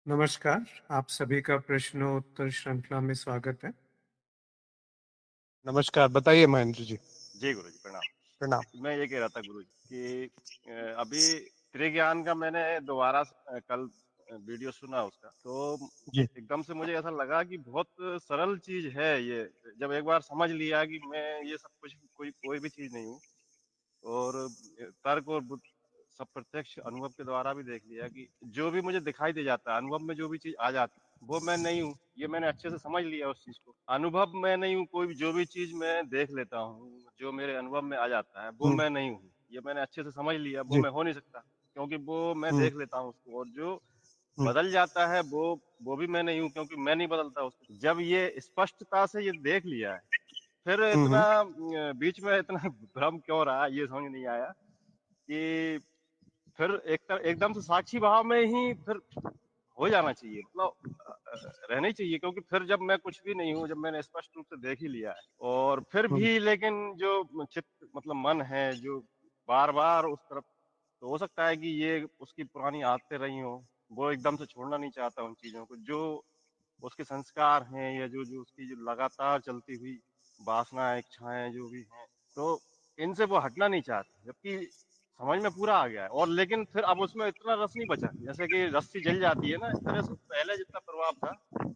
नमस्कार, आप सभी का प्रश्नोत्तर श्रृंखला में स्वागत है। नमस्कार, बताइए महेंद्र जी। जय गुरु जी, प्रणाम। प्रणाम। मैं ये कह रहा था गुरु जी कि अभी त्रिज्ञान का मैंने दोबारा कल वीडियो सुना उसका, तो जी। एकदम से मुझे ऐसा लगा कि बहुत सरल चीज है ये। जब एक बार समझ लिया कि मैं ये सब कुछ कोई भी चीज नहीं हूँ, और तर्क और सब प्रत्यक्ष अनुभव के द्वारा भी देख लिया कि जो भी मुझे दिखाई दे जाता है, अनुभव में जो भी चीज आ जाती है, वो मैं नहीं हूँ। ये मैंने अच्छे से समझ लिया उस चीज को। अनुभव मैं नहीं हूँ, कोई भी जो भी चीज मैं देख लेता हूँ, जो मेरे अनुभव में आ जाता है, वो हुँ, मैं नहीं हूँ। ये मैंने अच्छे से समझ लिया, वो जी। मैं हो नहीं सकता, क्योंकि वो मैं हुँ, देख लेता हूँ उसको। और जो हुँ, बदल जाता है वो भी मैं नहीं हूँ, क्योंकि मैं नहीं बदलता उसको। जब ये स्पष्टता से ये देख लिया है, फिर हुँ, इतना हुँ, बीच में इतना भ्रम क्यों रहा, ये समझ नहीं आया कि फिर एकदम से साक्षी भाव में ही फिर हो जाना चाहिए, मतलब रहना ही चाहिए। क्योंकि फिर जब मैं कुछ भी नहीं हूँ, जब मैंने स्पष्ट रूप से देख ही लिया है, और फिर हुँ, भी लेकिन जो चित्त मतलब मन है जो बार बार उस तरफ, तो हो सकता है कि ये उसकी पुरानी आदतें रही हो, वो एकदम से छोड़ना नहीं चाहता उन चीजों को, जो उसके संस्कार हैं, या जो जो उसकी जो लगातार चलती हुई वासना इच्छाएं जो भी हैं, तो इनसे वो हटना नहीं चाहते। जबकि समझ में पूरा आ गया है, और लेकिन फिर अब उसमें इतना रस नहीं बचा। जैसे कि रस्सी जल जाती है ना, इस तरह से पहले जितना प्रभाव था,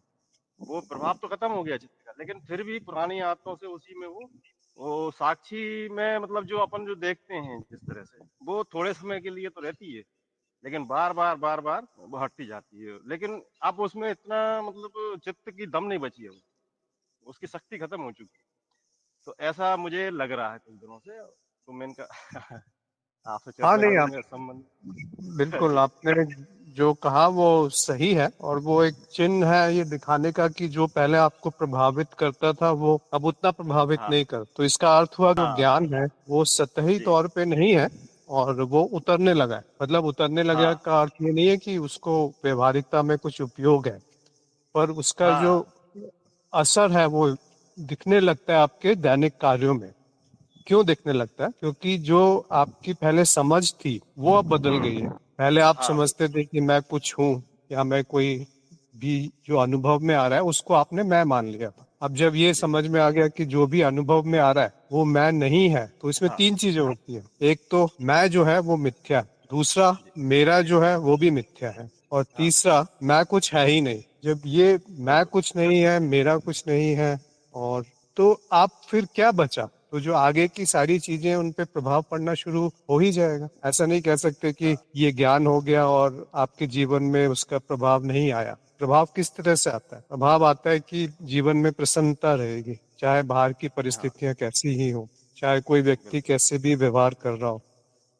वो प्रभाव तो खत्म हो गया चित्त का, लेकिन फिर भी पुरानी आदतों से उसी में वो साक्षी में, मतलब जो अपन जो देखते हैं जिस तरह से, वो थोड़े समय के लिए तो रहती है, लेकिन बार बार वो हटती जाती है। लेकिन अब उसमें इतना मतलब चित्त की दम नहीं बची है, उसकी शक्ति खत्म हो चुकी है। तो ऐसा मुझे लग रहा है कुछ दिनों से, तो मैंने कहा आपसे हाँ, चर्चा नहीं आप करूंगा इस संबंध में। बिल्कुल जी। आपने जो कहा वो सही है और वो एक चिन्ह है ये दिखाने का कि जो पहले आपको प्रभावित करता था वो अब उतना प्रभावित हाँ नहीं कर। तो इसका अर्थ हुआ जो हाँ हाँ। ज्ञान है वो सतही जी। तौर पे नहीं है और वो उतरने लगा है। मतलब उतरने लगा हाँ का अर्थ ये नहीं है कि उसको व्यवहारिकता में कुछ उपयोग है, पर उसका जो हाँ असर है वो दिखने लगता है आपके दैनिक कार्यों में। क्यों दिखने लगता है? क्योंकि जो आपकी पहले समझ थी वो अब बदल गई है। पहले आप हाँ समझते थे कि मैं कुछ हूँ या मैं कोई भी जो अनुभव में आ रहा है उसको आपने मैं मान लिया था। अब जब ये जी। समझ में आ गया कि जो भी अनुभव में आ रहा है वो मैं नहीं है, तो इसमें हाँ तीन चीजें होती है। एक तो मैं जो है वो मिथ्या है, दूसरा जी। मेरा जो है वो भी मिथ्या है, और हाँ तीसरा मैं कुछ है ही नहीं। जब ये मैं बिल्कुल। कुछ नहीं है, मेरा कुछ नहीं है, और तो आप फिर क्या बचा? तो जो आगे की सारी चीजें उन पे प्रभाव पड़ना शुरू हो ही जाएगा। ऐसा नहीं कह सकते कि हाँ ये ज्ञान हो गया और आपके जीवन में उसका प्रभाव नहीं आया। प्रभाव किस तरह से आता है? प्रभाव आता है कि जीवन में प्रसन्नता रहेगी, चाहे बाहर की हाँ परिस्थितियां कैसी ही हो, चाहे कोई व्यक्ति बिल्कुल। कैसे भी व्यवहार कर रहा हो,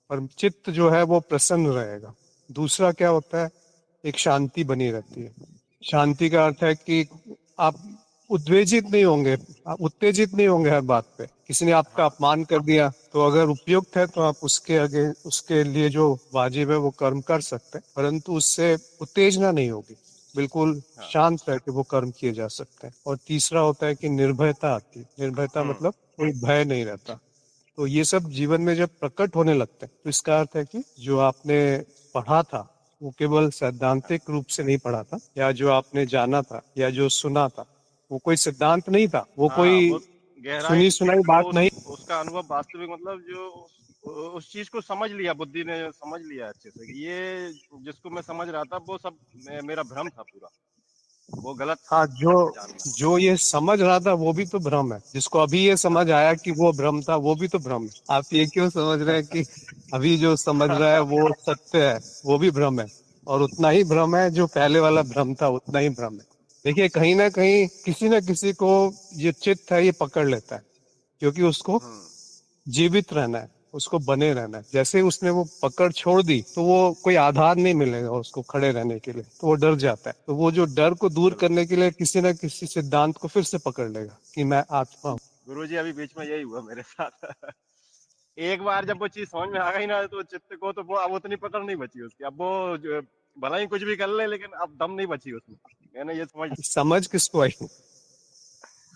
पर चित्त जो है वो प्रसन्न रहेगा। दूसरा क्या होता है? एक शांति बनी रहती है। शांति का अर्थ है कि आप उद्वेजित नहीं होंगे, आप उत्तेजित नहीं होंगे हर बात पे। किसी ने आपका हाँ अपमान कर दिया तो अगर उपयुक्त है तो आप उसके आगे उसके लिए जो वाजिब है वो कर्म कर सकते हैं, परंतु उससे उत्तेजना नहीं होगी। बिल्कुल हाँ। शांत रह के वो कर्म किए जा सकते हैं। और तीसरा होता है कि निर्भयता आती है। निर्भयता हम्म। मतलब कोई भय नहीं रहता। तो ये सब जीवन में जब प्रकट होने लगते हैं तो इसका अर्थ है कि जो आपने पढ़ा था वो केवल हाँ सैद्धांतिक रूप से नहीं पढ़ा था, या जो आपने जाना था या जो सुना था वो कोई सिद्धांत नहीं था, वो हाँ, कोई वो गहराई सुनी सुनाई वो बात नहीं। उसका अनुभव वास्तविक, मतलब जो उस चीज को समझ लिया, बुद्धि ने समझ लिया अच्छे से कि ये जिसको मैं समझ रहा था वो सब मेरा भ्रम था पूरा, वो गलत हाँ, जो जानना। जो ये समझ रहा था वो भी तो भ्रम है। जिसको अभी ये हाँ। समझ आया कि वो भ्रम था वो भी तो भ्रम है। आप ये क्यों समझ रहे हैं कि अभी जो समझ रहा है वो सत्य है? वो भी भ्रम है, और उतना ही भ्रम है जो पहले वाला भ्रम था, उतना ही भ्रम है। देखिए, कहीं ना कहीं किसी न किसी को ये चित्त है ये पकड़ लेता है, क्योंकि उसको हम्म। जीवित रहना है, उसको बने रहना है। जैसे ही उसने वो पकड़ छोड़ दी तो वो कोई आधार नहीं मिलेगा उसको खड़े रहने के लिए, तो वो डर जाता है। तो वो जो डर को दूर बिल्कुल। करने के लिए किसी न किसी सिद्धांत को फिर से पकड़ लेगा कि मैं आत्मा हूँ। गुरुजी, अभी बीच में यही हुआ मेरे साथ। एक बार जब वो चीज समझ में आ गई ना, तो चित्त को तो वो अब उतनी पकड़ नहीं बची उसकी। अब वो भला ही कुछ भी कर ले, लेकिन अब दम नहीं बची उसमें। मैंने ये समझ। समझ किसको आई?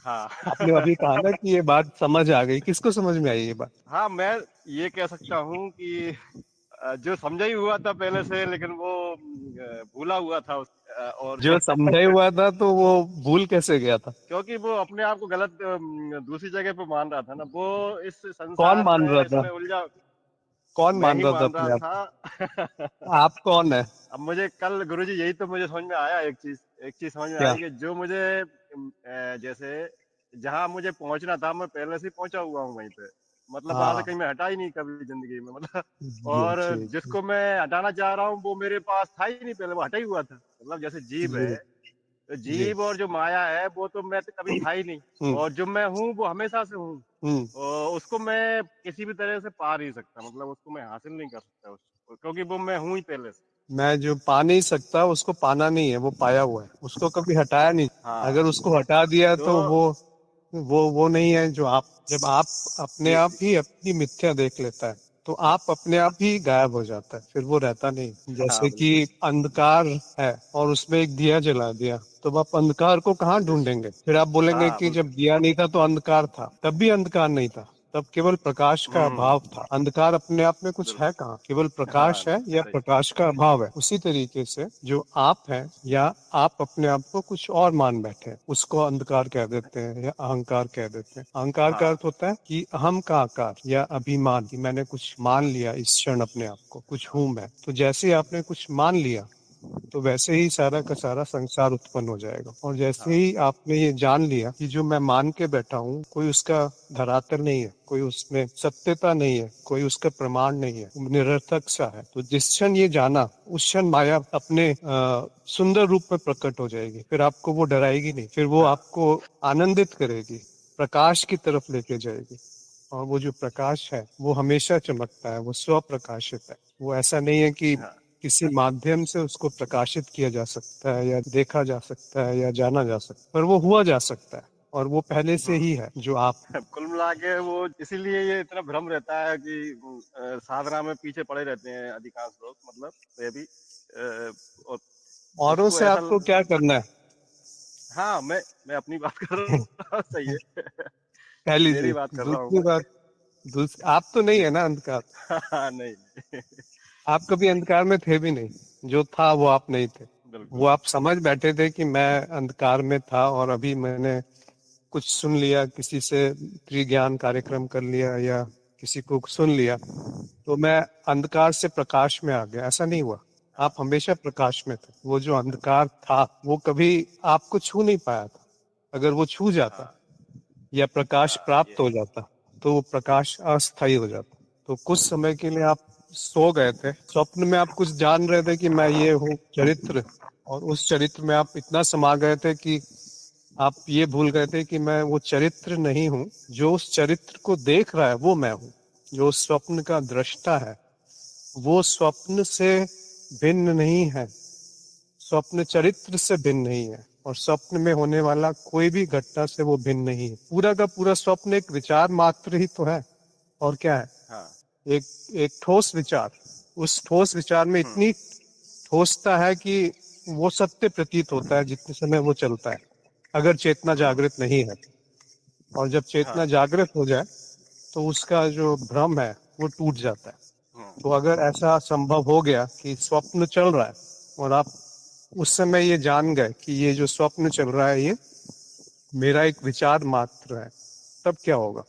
हाँ। आपने अभी कहा ना कि ये बात समझ आ गई, किसको समझ में आई ये बात? हाँ, मैं ये कह सकता हूँ कि जो समझा ही हुआ था पहले से, लेकिन वो भूला हुआ था और जो समझा ही हुआ था तो वो भूल कैसे गया था? क्योंकि वो अपने आप को गलत दूसरी जगह पे मान रहा था ना, वो इस कौन संसार मान रहा में था? इसमें उलझा। कौन मैं मान ही रहा था मान रहा अपने आप था। को? आप कौन है? अब मुझे कल गुरुजी यही तो मुझे समझ में आया, एक चीज समझ में क्या? आई कि जो मुझे जैसे जहां मुझे पहुंचना था मैं पहले से ही पहुंचा हुआ हूँ वहीं पे, मतलब वहां से हाँ। कहीं मैं हटा ही नहीं कभी जिंदगी में, मतलब। जी और जी जी जिसको मैं हटाना चाह रहा हूँ वो मेरे पास था ही नहीं, पहले वो हटा ही हुआ था, मतलब जैसे जीव जी है, तो जी। जीव और जो माया है वो तो मैं तो कभी था ही नहीं, हम्म और जो मैं हूँ वो हमेशा से हूँ। हम्म। और उसको मैं किसी भी तरह से पा नहीं सकता, मतलब उसको मैं हासिल नहीं कर सकता उसको, क्योंकि वो मैं हूँ ही पहले से। मैं जो पा नहीं सकता उसको पाना नहीं है, वो पाया हुआ है, उसको कभी हटाया नहीं। अगर हाँ। उसको हटा दिया तो तो वो नहीं है जो आप। जब आप अपने जी आप जी। ही अपनी मिथ्या देख लेता है तो आप अपने आप ही गायब हो जाता है, फिर वो रहता नहीं। हाँ जैसे कि बिल्कुल। अंधकार है और उसमें एक दिया जला दिया, तो आप अंधकार को कहाँ ढूंढेंगे? फिर आप बोलेंगे हाँ कि जब बिल्कुल। दिया नहीं था तो अंधकार था, तब भी अंधकार नहीं था, तब केवल प्रकाश का हम्म। अभाव था। अंधकार अपने आप में कुछ है बिल्कुल। कहाँ, केवल हाँ प्रकाश है या सही। प्रकाश का अभाव है। उसी तरीके से जो आप हैं या आप अपने आप को कुछ और मान बैठे हैं, उसको अंधकार कह देते हैं या अहंकार कह देते हैं। अहंकार का हाँ अर्थ होता है कि अहम का आकार या अभिमान, कि मैंने कुछ मान लिया इस क्षण अपने आप को, कुछ हूं मैं। तो जैसे ही आपने कुछ मान लिया तो वैसे ही सारा का सारा संसार उत्पन्न हो जाएगा। और जैसे हाँ ही आपने ये जान लिया कि जो मैं मान के बैठा हूँ कोई उसका धरातल नहीं है, कोई उसमें सत्यता नहीं है, कोई उसका प्रमाण नहीं है, निरर्थक सा है, तो जिस क्षण ये जाना उस क्षण माया अपने सुंदर रूप में प्रकट हो जाएगी। फिर आपको वो डराएगी नहीं, फिर वो हाँ आपको आनंदित करेगी, प्रकाश की तरफ लेके जाएगी। और वो जो प्रकाश है वो हमेशा चमकता है, वो स्वप्रकाशित है। वो ऐसा नहीं है कि हाँ। किसी माध्यम से उसको प्रकाशित किया जा सकता है या देखा जा सकता है या जाना जा सकता है, पर वो हुआ जा सकता है और वो पहले से हम्म। ही है जो आप हैं। कुल मिला के वो इसीलिए ये इतना भ्रम रहता है कि साधना में पीछे पड़े रहते हैं अधिकांश लोग, मतलब मैं भी और औरों उसको से ऐसा आपको क्या करना है? हाँ, मैं अपनी बात कर रहा हूँ। सही है। पहली मेरी चीज। बात कर रहा हूँ दूसरी मैं। बात, आप तो नहीं है ना अंधकार? हाँ, नहीं नहीं। आप कभी अंधकार में थे भी नहीं, जो था वो आप नहीं थे। वो बिल्कुल। आप समझ बैठे थे कि मैं अंधकार में था और अभी मैंने कुछ सुन लिया, किसी से त्रिज्ञान कार्यक्रम कर लिया या किसी को सुन लिया तो मैं अंधकार से प्रकाश में आ गया। ऐसा नहीं हुआ। आप हाँ हमेशा प्रकाश में थे। वो जो अंधकार था वो कभी आपको छू नहीं पाया था। अगर वो छू जाता हाँ या प्रकाश हाँ। ये प्राप्त हो है। जाता तो वो प्रकाश अस्थायी हो जाता। तो कुछ समय के लिए आप सो गए थे, स्वप्न में आप कुछ जान रहे थे कि मैं ये हूँ चरित्र, और उस चरित्र में आप इतना समा गए थे कि आप ये भूल गए थे कि मैं वो चरित्र नहीं हूँ। जो उस चरित्र को देख रहा है वो मैं हूँ। जो उस स्वप्न का दृष्टा है वो स्वप्न से भिन्न नहीं है, स्वप्न चरित्र से भिन्न नहीं है, और स्वप्न में होने वाला कोई भी घटना से वो भिन्न नहीं है। पूरा का पूरा स्वप्न एक विचार मात्र ही तो है, और क्या है? हाँ। एक एक ठोस विचार। उस ठोस विचार में हम्म। इतनी ठोसता है कि वो सत्य प्रतीत होता है जितने समय वो चलता है, अगर चेतना हम्म। जागृत नहीं है। और जब चेतना हाँ। जागृत हो जाए तो उसका जो भ्रम है वो टूट जाता है। तो हम्म। अगर ऐसा संभव हो गया कि स्वप्न चल रहा है और आप उस समय ये जान गए कि ये जो स्वप्न चल रहा है ये मेरा एक विचार मात्र है, तब क्या होगा?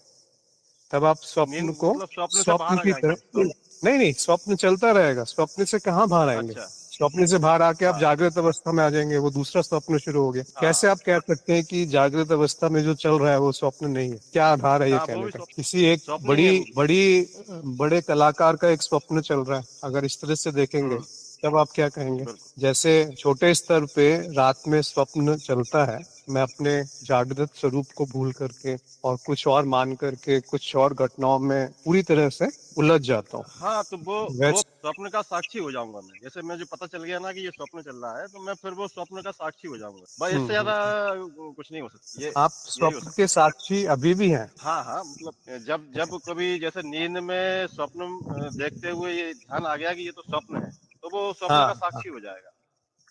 तब आप नींद स्वप्न को मतलब स्वप्न से स्वप्न बाहर आ की जाएंगे तरफ, स्वप्न। नहीं नहीं, स्वप्न चलता रहेगा। स्वप्न से कहाँ बाहर आएंगे? अच्छा। स्वप्न से बाहर आके आप हाँ जागृत अवस्था में आ जाएंगे, वो दूसरा स्वप्न शुरू हो गया। कैसे हाँ आप कह सकते हैं कि जागृत अवस्था में जो चल रहा है वो स्वप्न नहीं है? क्या आधार है ये हाँ। वो कहने भी का? स्वप्न, किसी एक स्वप्न ही है बड़ी वो भी। बड़ी बड़े कलाकार का एक स्वप्न चल रहा है, अगर इस तरह से देखेंगे हम्म। तब आप क्या कहेंगे? बिल्कुल। जैसे छोटे स्तर पे रात में स्वप्न चलता है, मैं अपने जागृत स्वरूप को भूल करके और कुछ और मान करके कुछ और घटनाओं में पूरी तरह से उलझ जाता हूँ। हाँ, तो वो वैसे स्वप्न का साक्षी हो जाऊंगा मैं, जैसे मुझे पता चल गया ना कि ये स्वप्न चल रहा है, तो मैं फिर वो स्वप्न का साक्षी हो जाऊंगा, बस इससे ज्यादा हम्म। कुछ नहीं हो सकता, ये आप यही हो स्वप्न के सकता है। साक्षी अभी भी हैं। हाँ हाँ, मतलब जब जब कभी जैसे नींद में स्वप्न देखते हुए ये ध्यान आ गया कि ये तो स्वप्न है, तो वो स्वप्न हाँ का हाँ। साक्षी हो जाएगा।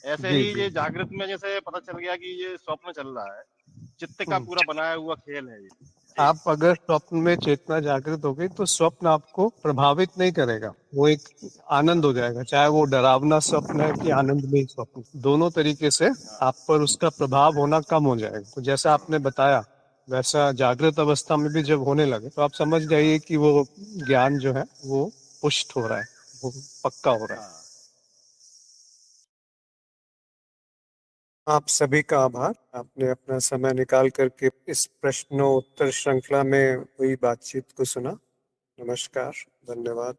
ऐसे जी ही जी। ये जागृत में जैसे पता चल गया कि ये स्वप्न चल रहा है, चित्त का हम्म। पूरा बनाया हुआ खेल है ये, आप अगर स्वप्न में चेतना जागृत हो गई तो स्वप्न आपको प्रभावित नहीं करेगा, वो एक आनंद हो जाएगा, चाहे वो डरावना स्वप्न है कि आनंदमय स्वप्न, दोनों तरीके से आप पर उसका प्रभाव होना कम हो जाएगा। तो जैसा आपने बताया वैसा जागृत अवस्था में भी जब होने लगे तो आप समझ जाइए कि वो ज्ञान जो है वो पुष्ट हो रहा है, वो पक्का हो रहा है। हाँ। आप सभी का आभार, आपने अपना समय निकाल करके इस प्रश्नोत्तर श्रृंखला में हुई बातचीत को सुना। नमस्कार, धन्यवाद।